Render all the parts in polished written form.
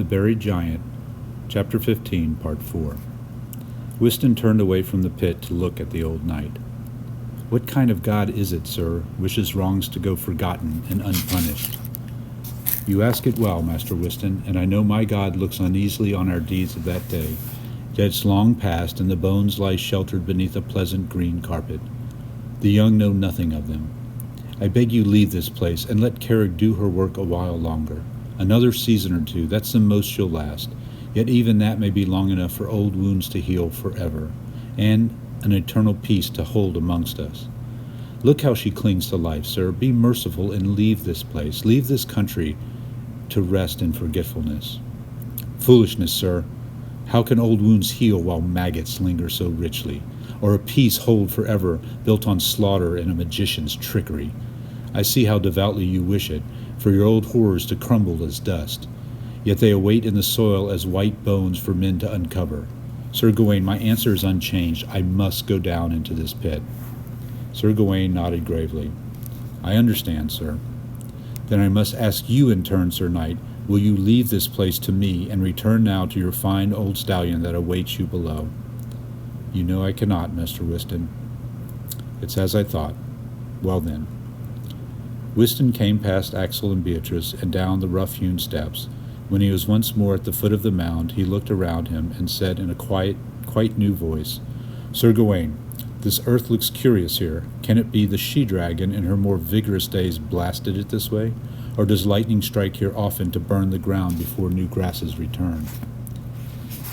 The Buried Giant, Chapter 15, Part 4. Whiston turned away from the pit to look at the old knight. "What kind of God is it, sir, wishes wrongs to go forgotten and unpunished?" "You ask it well, Master Whiston, and I know my God looks uneasily on our deeds of that day. Yet it's long past, and the bones lie sheltered beneath a pleasant green carpet. The young know nothing of them. I beg you leave this place, and let Carrig do her work a while longer. Another season or two, that's the most she'll last. Yet even that may be long enough for old wounds to heal forever, and an eternal peace to hold amongst us. Look how she clings to life, sir. Be merciful and leave this place, leave this country to rest in forgetfulness." "Foolishness, sir. How can old wounds heal while maggots linger so richly, or a peace hold forever built on slaughter and a magician's trickery? I see how devoutly you wish it, for your old horrors to crumble as dust. Yet they await in the soil as white bones for men to uncover. Sir Gawain, my answer is unchanged. I must go down into this pit." Sir Gawain nodded gravely. "I understand, sir." "Then I must ask you in turn, Sir Knight, will you leave this place to me and return now to your fine old stallion that awaits you below?" "You know I cannot, Master Whiston." "It's as I thought. Well then." Whiston came past Axel and Beatrice and down the rough-hewn steps. When he was once more at the foot of the mound, he looked around him and said in a quiet, quite new voice, "Sir Gawain, this earth looks curious here. Can it be the she-dragon in her more vigorous days blasted it this way? Or does lightning strike here often to burn the ground before new grasses return?"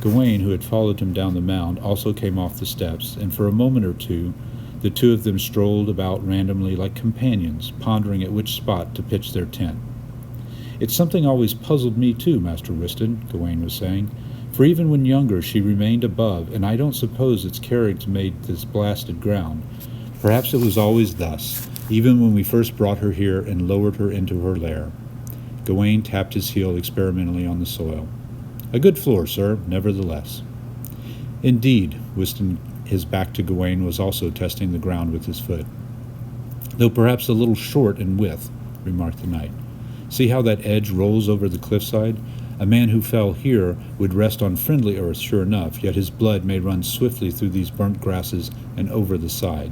Gawain, who had followed him down the mound, also came off the steps, and for a moment or two the two of them strolled about randomly like companions, pondering at which spot to pitch their tent. "It's something always puzzled me too, Master Whiston," Gawain was saying, "for even when younger she remained above, and I don't suppose it's Carrig made this blasted ground. Perhaps it was always thus, even when we first brought her here and lowered her into her lair." Gawain tapped his heel experimentally on the soil. "A good floor, sir, nevertheless." "Indeed," Whiston, his back to Gawain, was also testing the ground with his foot. "Though perhaps a little short in width," remarked the knight. "See how that edge rolls over the cliffside? A man who fell here would rest on friendly earth, sure enough, yet his blood may run swiftly through these burnt grasses and over the side.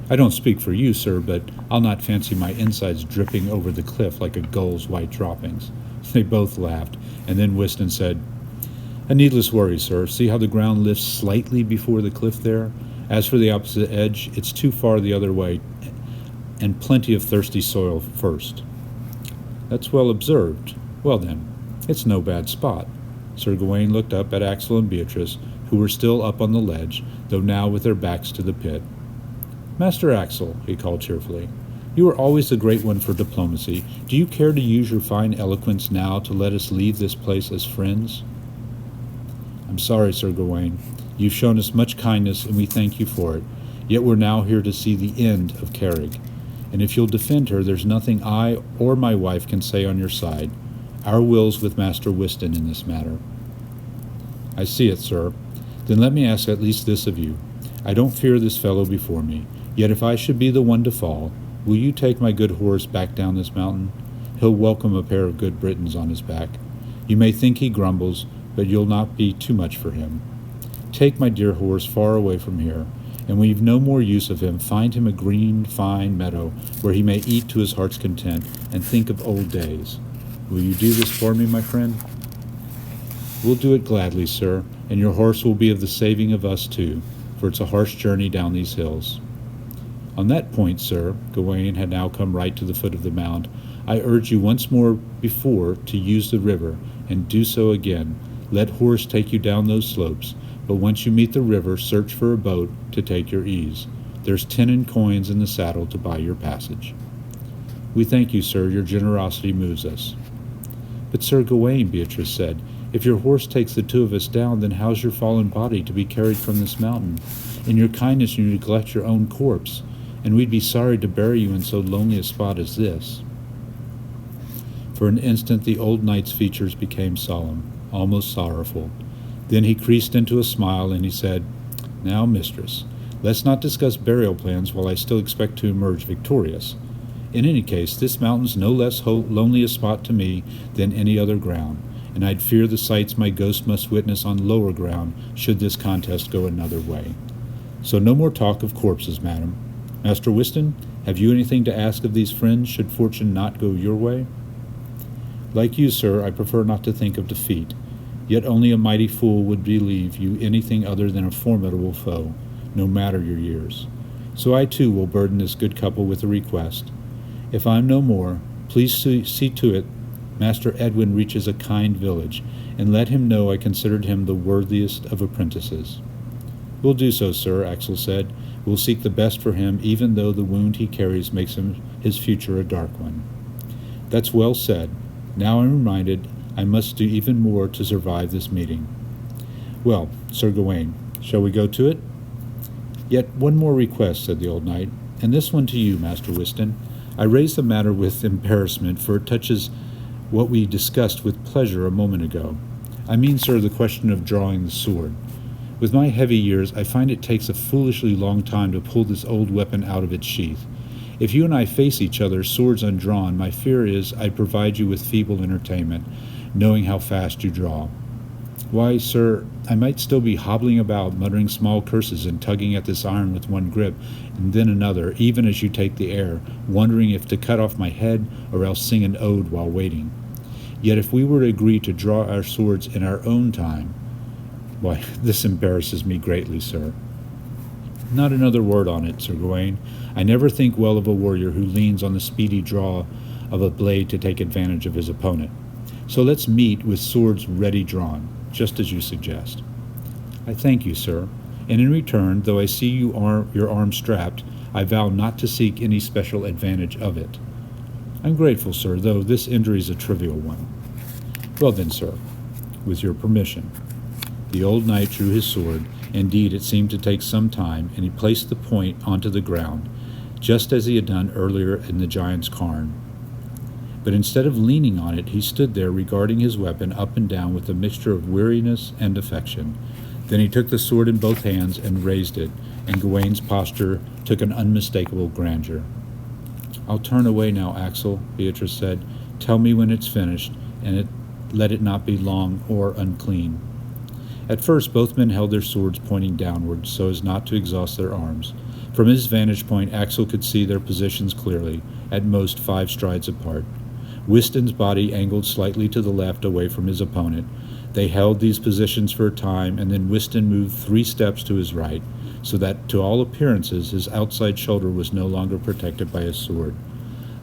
I don't speak for you, sir, but I'll not fancy my insides dripping over the cliff like a gull's white droppings." They both laughed, and then Whiston said, "A needless worry, sir. See how the ground lifts slightly before the cliff there? As for the opposite edge, it's too far the other way, and plenty of thirsty soil first." "That's well observed. Well then, it's no bad spot." Sir Gawain looked up at Axel and Beatrice, who were still up on the ledge, though now with their backs to the pit. "Master Axel," he called cheerfully, "you are always the great one for diplomacy. Do you care to use your fine eloquence now to let us leave this place as friends?" "I'm sorry, Sir Gawain. You've shown us much kindness, and we thank you for it. Yet we're now here to see the end of Carrig. And if you'll defend her, there's nothing I or my wife can say on your side. Our will's with Master Whiston in this matter." "I see it, sir. Then let me ask at least this of you. I don't fear this fellow before me. Yet if I should be the one to fall, will you take my good horse back down this mountain? He'll welcome a pair of good Britons on his back. You may think he grumbles, but you'll not be too much for him. Take my dear horse far away from here, and when you've no more use of him, find him a green, fine meadow where he may eat to his heart's content and think of old days. Will you do this for me, my friend?" "We'll do it gladly, sir, and your horse will be of the saving of us too, for it's a harsh journey down these hills." "On that point, sir," Gawain had now come right to the foot of the mound, "I urge you once more before to use the river, and do so again. Let horse take you down those slopes, but once you meet the river, search for a boat to take your ease. There's 10 in coins in the saddle to buy your passage." "We thank you, sir. Your generosity moves us." "But Sir Gawain," Beatrice said, "if your horse takes the two of us down, then how's your fallen body to be carried from this mountain? In your kindness you neglect your own corpse, and we'd be sorry to bury you in so lonely a spot as this." For an instant the old knight's features became solemn, almost sorrowful. Then he creased into a smile, and he said, "Now, mistress, let's not discuss burial plans while I still expect to emerge victorious. In any case, this mountain's no less lonely a spot to me than any other ground, and I'd fear the sights my ghost must witness on lower ground should this contest go another way. So no more talk of corpses, madam. Master Whiston, have you anything to ask of these friends should fortune not go your way? Like you, sir, I prefer not to think of defeat, yet only a mighty fool would believe you anything other than a formidable foe, no matter your years. So I too will burden this good couple with a request. If I'm no more, please see to it Master Edwin reaches a kind village, and let him know I considered him the worthiest of apprentices. We'll do so, sir, Axel said. We'll seek the best for him, even though the wound he carries makes his future a dark one. That's well said. Now I'm reminded I must do even more to survive this meeting. Well, Sir Gawain, shall we go to it? Yet one more request, said the old knight, and this one to you, Master Whiston. I raise the matter with embarrassment, for it touches what we discussed with pleasure a moment ago. I mean, sir, the question of drawing the sword. With my heavy years, I find it takes a foolishly long time to pull this old weapon out of its sheath. If you and I face each other, swords undrawn, my fear is I provide you with feeble entertainment, knowing how fast you draw. Why, sir, I might still be hobbling about, muttering small curses and tugging at this iron with one grip, and then another, even as you take the air, wondering if to cut off my head or else sing an ode while waiting. Yet if we were to agree to draw our swords in our own time, why, this embarrasses me greatly, sir. Not another word on it, Sir Gawain. I never think well of a warrior who leans on the speedy draw of a blade to take advantage of his opponent. So let's meet with swords ready drawn, just as you suggest. I thank you, sir, and in return, though I see your arm strapped, I vow not to seek any special advantage of it. I'm grateful, sir, though this injury is a trivial one. Well then, sir, with your permission. The old knight drew his sword. Indeed, it seemed to take some time, and he placed the point onto the ground, just as he had done earlier in the giant's cairn. But instead of leaning on it, he stood there regarding his weapon up and down with a mixture of weariness and affection. Then he took the sword in both hands and raised it, and Gawain's posture took an unmistakable grandeur. I'll turn away now, Axel, Beatrice said. Tell me when it's finished, and let it not be long or unclean. At first, both men held their swords pointing downwards so as not to exhaust their arms. From his vantage point, Axel could see their positions clearly, at most 5 strides apart. Whiston's body angled slightly to the left away from his opponent. They held these positions for a time, and then Whiston moved 3 steps to his right, so that to all appearances his outside shoulder was no longer protected by his sword.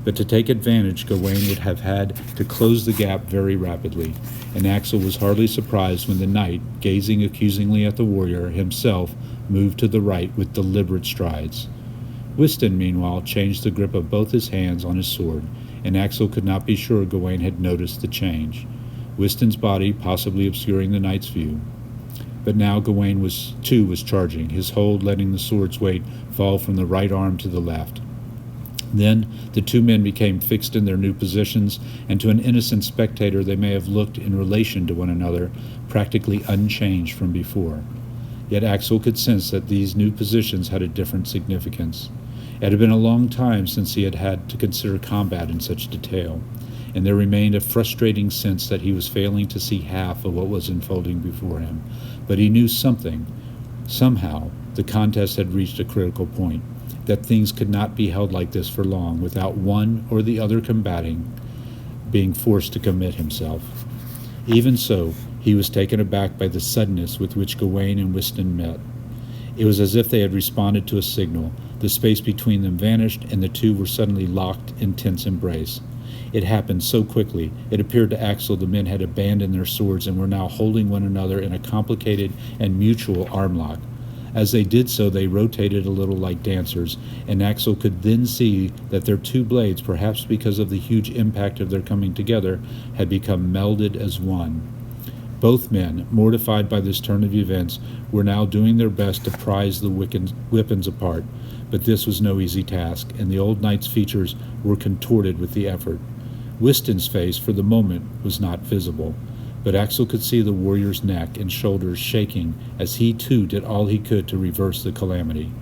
But to take advantage, Gawain would have had to close the gap very rapidly, and Axel was hardly surprised when the knight, gazing accusingly at the warrior, himself moved to the right with deliberate strides. Whiston, meanwhile, changed the grip of both his hands on his sword, and Axel could not be sure Gawain had noticed the change, Whiston's body possibly obscuring the knight's view. But now Gawain was charging, his hold letting the sword's weight fall from the right arm to the left. Then the 2 men became fixed in their new positions, and to an innocent spectator they may have looked in relation to one another, practically unchanged from before. Yet Axel could sense that these new positions had a different significance. It had been a long time since he had had to consider combat in such detail, and there remained a frustrating sense that he was failing to see half of what was unfolding before him. But he knew something. Somehow, the contest had reached a critical point, that things could not be held like this for long without one or the other combating being forced to commit himself. Even so, he was taken aback by the suddenness with which Gawain and Whiston met. It was as if they had responded to a signal. The space between them vanished, and the 2 were suddenly locked in tense embrace. It happened so quickly, it appeared to Axel the men had abandoned their swords and were now holding one another in a complicated and mutual arm lock. As they did so, they rotated a little like dancers, and Axel could then see that their 2 blades, perhaps because of the huge impact of their coming together, had become melded as one. Both men, mortified by this turn of events, were now doing their best to prise the weapons apart, but this was no easy task, and the old knight's features were contorted with the effort. Whiston's face, for the moment, was not visible, but Axel could see the warrior's neck and shoulders shaking as he too did all he could to reverse the calamity.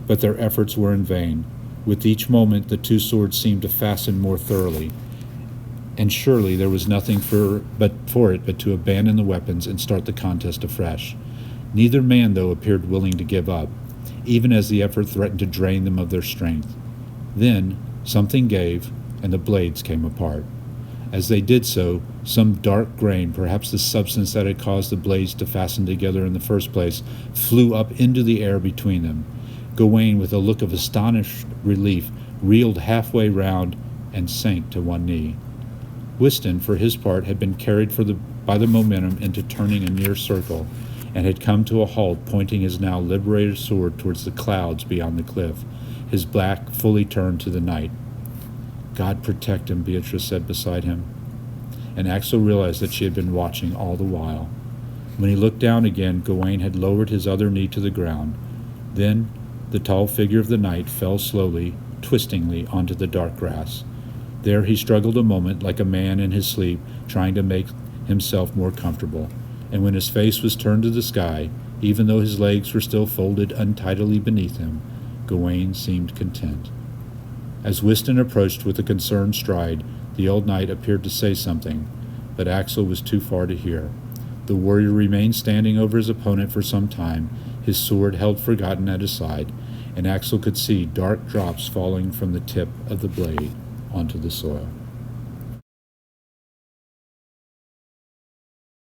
But their efforts were in vain. With each moment, the 2 swords seemed to fasten more thoroughly, and surely there was nothing for it but to abandon the weapons and start the contest afresh. Neither man, though, appeared willing to give up, even as the effort threatened to drain them of their strength. Then something gave, and the blades came apart. As they did so, some dark grain, perhaps the substance that had caused the blades to fasten together in the first place, flew up into the air between them. Gawain, with a look of astonished relief, reeled halfway round and sank to one knee. Wystan, for his part, had been carried by the momentum into turning a near circle, and had come to a halt, pointing his now liberated sword towards the clouds beyond the cliff, his back fully turned to the knight. "God protect him," Beatrice said beside him. And Axel realized that she had been watching all the while. When he looked down again, Gawain had lowered his other knee to the ground. Then the tall figure of the knight fell slowly, twistingly, onto the dark grass. There he struggled a moment like a man in his sleep, trying to make himself more comfortable, and when his face was turned to the sky, even though his legs were still folded untidily beneath him, Gawain seemed content. As Wystan approached with a concerned stride, the old knight appeared to say something, but Axel was too far to hear. The warrior remained standing over his opponent for some time, his sword held forgotten at his side, and Axel could see dark drops falling from the tip of the blade onto the soil.